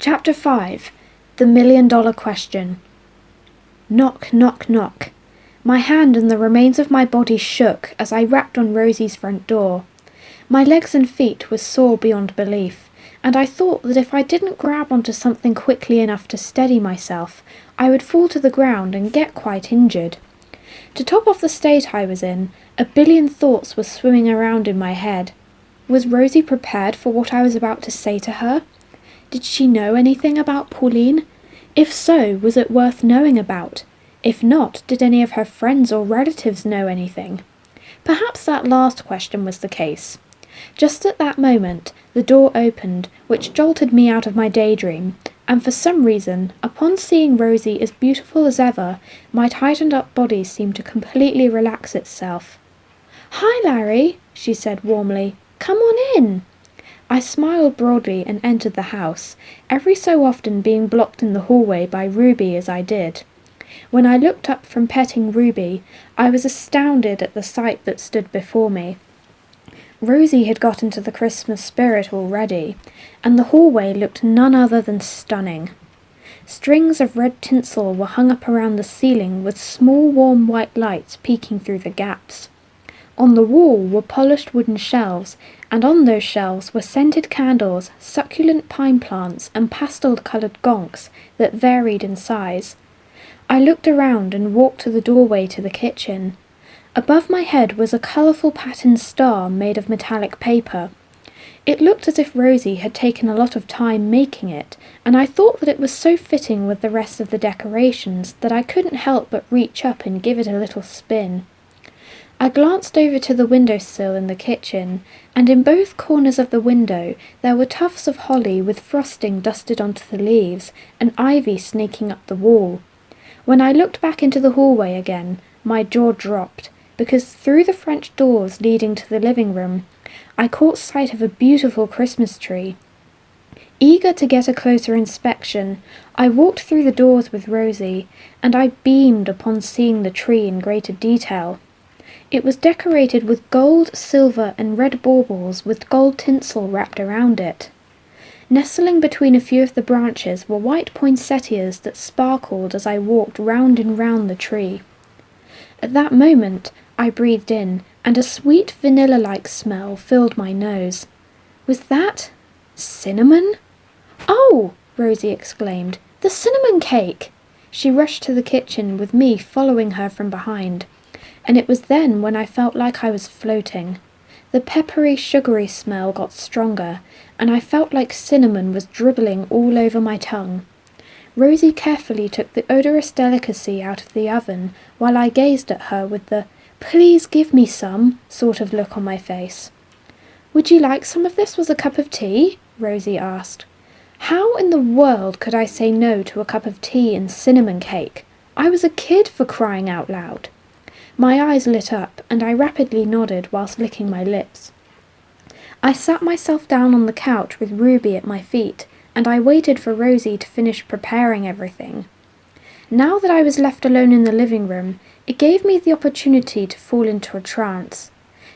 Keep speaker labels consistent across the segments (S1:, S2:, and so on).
S1: Chapter 5. The Million-Dollar Question. Knock, knock, knock. My hand and the remains of my body shook as I rapped on Rosie's front door. My legs and feet were sore beyond belief, and I thought that if I didn't grab onto something quickly enough to steady myself, I would fall to the ground and get quite injured. To top off the state I was in, a billion thoughts were swimming around in my head. Was Rosie prepared for what I was about to say to her? Did she know anything about Pauline? If so, was it worth knowing about? If not, did any of her friends or relatives know anything? Perhaps that last question was the case. Just at that moment, the door opened, which jolted me out of my daydream, and for some reason, upon seeing Rosie as beautiful as ever, my tightened-up body seemed to completely relax itself. "Hi, Larry," she said warmly. "Come on in." I smiled broadly and entered the house, every so often being blocked in the hallway by Ruby as I did. When I looked up from petting Ruby, I was astounded at the sight that stood before me. Rosie had got into the Christmas spirit already, and the hallway looked none other than stunning. Strings of red tinsel were hung up around the ceiling with small warm white lights peeking through the gaps. On the wall were polished wooden shelves, and on those shelves were scented candles, succulent pine plants, and pastel-coloured gonks that varied in size. I looked around and walked to the doorway to the kitchen. Above my head was a colourful patterned star made of metallic paper. It looked as if Rosie had taken a lot of time making it, and I thought that it was so fitting with the rest of the decorations that I couldn't help but reach up and give it a little spin. I glanced over to the windowsill in the kitchen, and in both corners of the window there were tufts of holly with frosting dusted onto the leaves, and ivy snaking up the wall. When I looked back into the hallway again, my jaw dropped, because through the French doors leading to the living room, I caught sight of a beautiful Christmas tree. Eager to get a closer inspection, I walked through the doors with Rosie, and I beamed upon seeing the tree in greater detail. It was decorated with gold, silver, and red baubles with gold tinsel wrapped around it. Nestling between a few of the branches were white poinsettias that sparkled as I walked round and round the tree. At that moment, I breathed in, and a sweet vanilla-like smell filled my nose. Was that cinnamon? "Oh!" Rosie exclaimed. "The cinnamon cake!" She rushed to the kitchen, with me following her from behind, and it was then when I felt like I was floating. The peppery, sugary smell got stronger, and I felt like cinnamon was dribbling all over my tongue. Rosie carefully took the odorous delicacy out of the oven, while I gazed at her with the "please give me some" sort of look on my face. "Would you like some of this with a cup of tea?" Rosie asked. How in the world could I say no to a cup of tea and cinnamon cake? I was a kid, for crying out loud. My eyes lit up, and I rapidly nodded whilst licking my lips. I sat myself down on the couch with Ruby at my feet, and I waited for Rosie to finish preparing everything. Now that I was left alone in the living room, it gave me the opportunity to fall into a trance.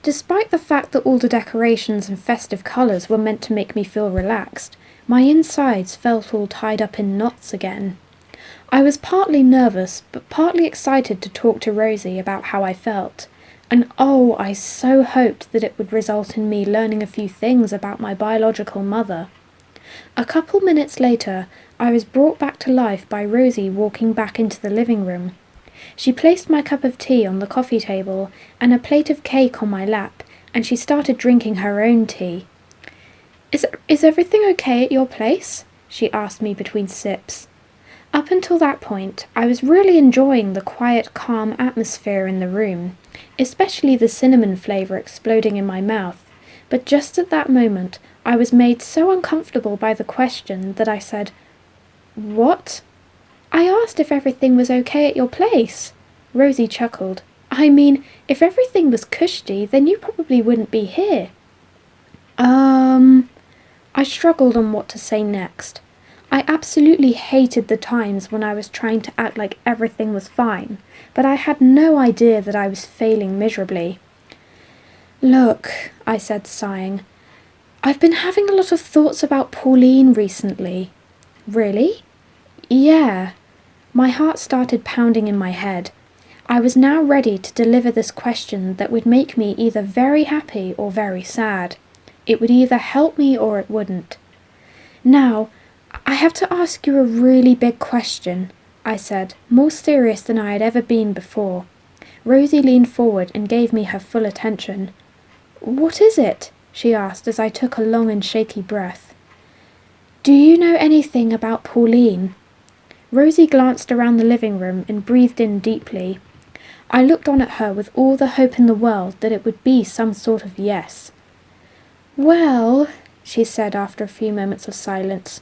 S1: Despite the fact that all the decorations and festive colours were meant to make me feel relaxed, my insides felt all tied up in knots again. I was partly nervous, but partly excited to talk to Rosie about how I felt. And oh, I so hoped that it would result in me learning a few things about my biological mother. A couple minutes later, I was brought back to life by Rosie walking back into the living room. She placed my cup of tea on the coffee table and a plate of cake on my lap, and she started drinking her own tea. Is everything okay at your place?" she asked me between sips. Up until that point, I was really enjoying the quiet, calm atmosphere in the room, especially the cinnamon flavour exploding in my mouth, but just at that moment, I was made so uncomfortable by the question that I said, "What?" "I asked if everything was okay at your place." Rosie chuckled. "I mean, if everything was cushy, then you probably wouldn't be here." I struggled on what to say next. I absolutely hated the times when I was trying to act like everything was fine, but I had no idea that I was failing miserably. "Look," I said, sighing, "I've been having a lot of thoughts about Pauline recently." Really? Yeah. My heart started pounding in my head. I was now ready to deliver this question that would make me either very happy or very sad. It would either help me or it wouldn't. Now, I have to ask you a really big question, I said, more serious than I had ever been before. Rosie leaned forward and gave me her full attention. What is it? She asked as I took a long and shaky breath. Do you know anything about Pauline? Rosie glanced around the living room and breathed in deeply. I looked on at her with all the hope in the world that it would be some sort of yes. Well, she said after a few moments of silence,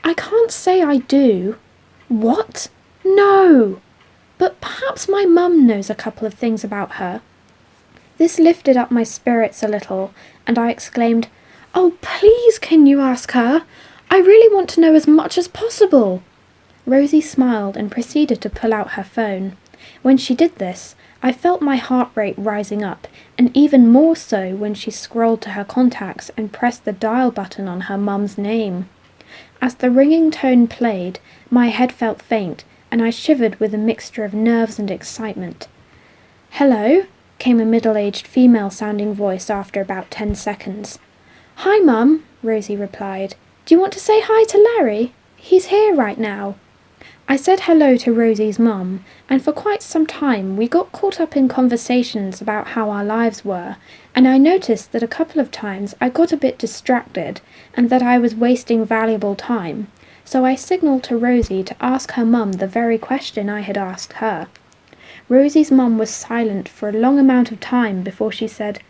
S1: I can't say I do. What? No! But perhaps my mum knows a couple of things about her. This lifted up my spirits a little, and I exclaimed, Oh, please can you ask her? I really want to know as much as possible. Rosie smiled and proceeded to pull out her phone. When she did this, I felt my heart rate rising up, and even more so when she scrolled to her contacts and pressed the dial button on her mum's name. As the ringing tone played, my head felt faint, and I shivered with a mixture of nerves and excitement. Hello, came a middle-aged female-sounding voice after about 10 seconds. Hi, Mum, Rosie replied. Do you want to say hi to Larry? He's here right now. I said hello to Rosie's mum, and for quite some time we got caught up in conversations about how our lives were, and I noticed that a couple of times I got a bit distracted and that I was wasting valuable time, so I signalled to Rosie to ask her mum the very question I had asked her. Rosie's mum was silent for a long amount of time before she said,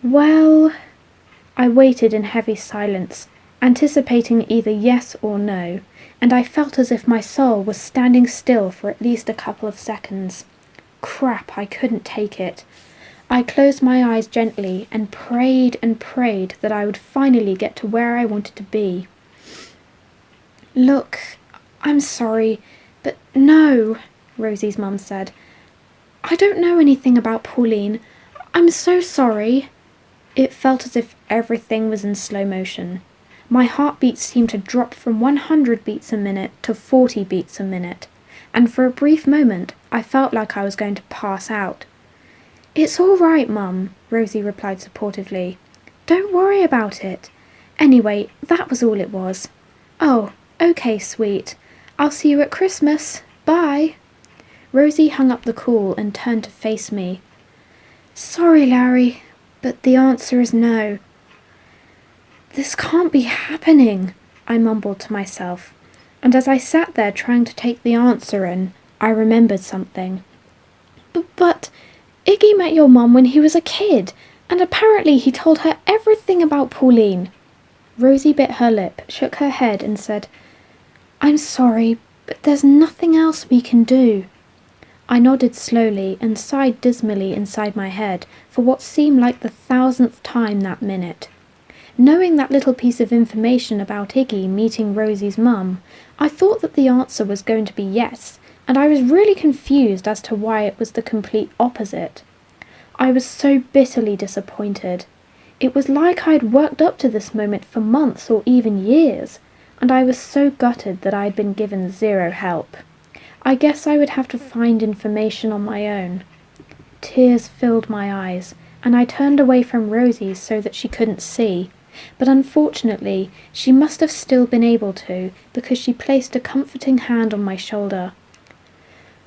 S1: Well... I waited in heavy silence, anticipating either yes or no, and I felt as if my soul was standing still for at least a couple of seconds. Crap, I couldn't take it. I closed my eyes gently and prayed that I would finally get to where I wanted to be. Look, I'm sorry, but no, Rosie's mum said. I don't know anything about Pauline. I'm so sorry. It felt as if everything was in slow motion. My heartbeat seemed to drop from 100 beats a minute to 40 beats a minute, and for a brief moment I felt like I was going to pass out. It's all right, Mum, Rosie replied supportively. Don't worry about it. Anyway, that was all it was. Oh, okay, sweet. I'll see you at Christmas. Bye. Rosie hung up the call and turned to face me. Sorry, Larry, but the answer is no. This can't be happening, I mumbled to myself, and as I sat there trying to take the answer in, I remembered something. But Iggy met your mum when he was a kid, and apparently he told her everything about Pauline. Rosie bit her lip, shook her head and said, I'm sorry, but there's nothing else we can do. I nodded slowly and sighed dismally inside my head for what seemed like the 1000th time that minute. Knowing that little piece of information about Iggy meeting Rosie's mum, I thought that the answer was going to be yes, and I was really confused as to why it was the complete opposite. I was so bitterly disappointed. It was like I had worked up to this moment for months or even years, and I was so gutted that I had been given zero help. I guess I would have to find information on my own. Tears filled my eyes, and I turned away from Rosie so that she couldn't see, but unfortunately she must have still been able to, because she placed a comforting hand on my shoulder.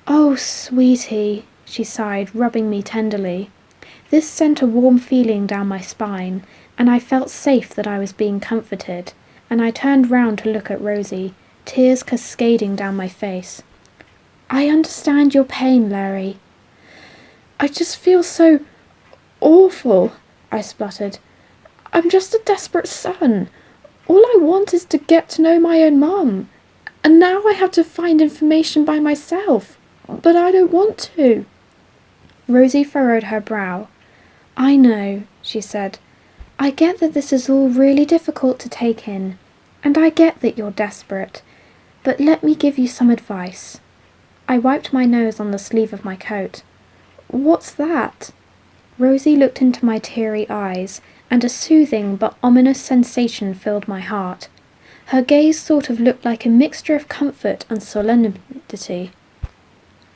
S1: Oh, sweetie, she sighed, rubbing me tenderly. This sent a warm feeling down my spine, and I felt safe that I was being comforted, and I turned round to look at Rosie, tears cascading down my face. I understand your pain, Larry. I just feel so awful, I spluttered. I'm just a desperate son. All I want is to get to know my own mum, and now I have to find information by myself, but I don't want to. Rosie furrowed her brow. I know, she said. I get that this is all really difficult to take in, and I get that you're desperate, but let me give you some advice. I wiped my nose on the sleeve of my coat. What's that? Rosie looked into my teary eyes, and a soothing but ominous sensation filled my heart. Her gaze sort of looked like a mixture of comfort and solemnity.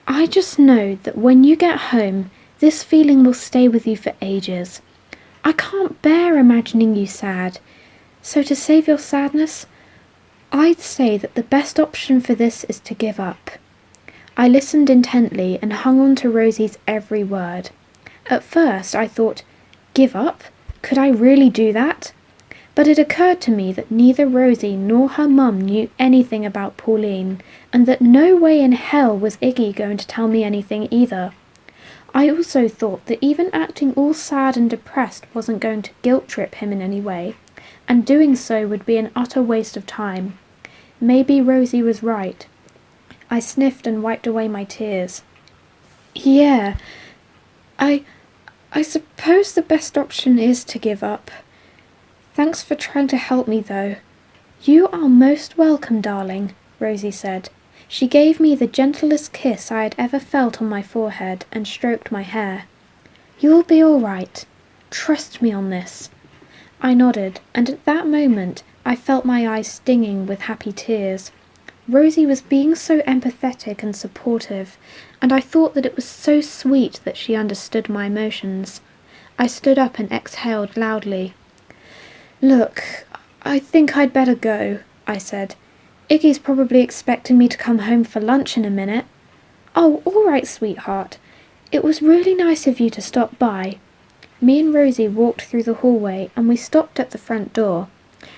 S1: "I just know that when you get home, this feeling will stay with you for ages. I can't bear imagining you sad. So to save your sadness, I'd say that the best option for this is to give up." I listened intently and hung on to Rosie's every word. At first I thought, give up? Could I really do that? But it occurred to me that neither Rosie nor her mum knew anything about Pauline, and that no way in hell was Iggy going to tell me anything either. I also thought that even acting all sad and depressed wasn't going to guilt-trip him in any way, and doing so would be an utter waste of time. Maybe Rosie was right. I sniffed and wiped away my tears. "Yeah, I suppose the best option is to give up. Thanks for trying to help me, though." "You are most welcome, darling," Rosie said. She gave me the gentlest kiss I had ever felt on my forehead and stroked my hair. "You'll be all right. Trust me on this." I nodded, and at that moment I felt my eyes stinging with happy tears. Rosie was being so empathetic and supportive, and I thought that it was so sweet that she understood my emotions. I stood up and exhaled loudly. "Look, I think I'd better go," I said. "Iggy's probably expecting me to come home for lunch in a minute." "Oh, all right, sweetheart. It was really nice of you to stop by." Me and Rosie walked through the hallway and we stopped at the front door.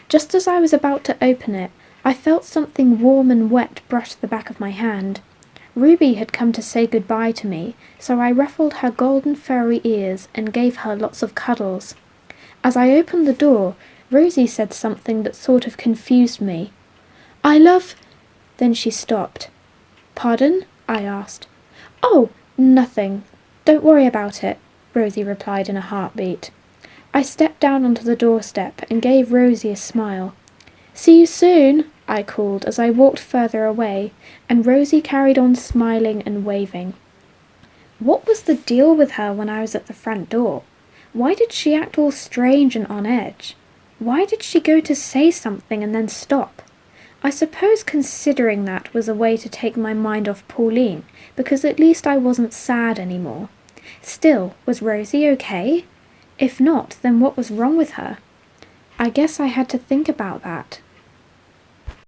S1: Just as I was about to open it, I felt something warm and wet brush the back of my hand. Ruby had come to say goodbye to me, so I ruffled her golden furry ears and gave her lots of cuddles. As I opened the door, Rosie said something that sort of confused me. "I love—" Then she stopped. "Pardon?" I asked. "Oh, nothing. Don't worry about it," Rosie replied in a heartbeat. I stepped down onto the doorstep and gave Rosie a smile. "See you soon," I called as I walked further away, and Rosie carried on smiling and waving. What was the deal with her when I was at the front door? Why did she act all strange and on edge? Why did she go to say something and then stop? I suppose considering that was a way to take my mind off Pauline, because at least I wasn't sad anymore. Still, was Rosie okay? If not, then what was wrong with her? I guess I had to think about that.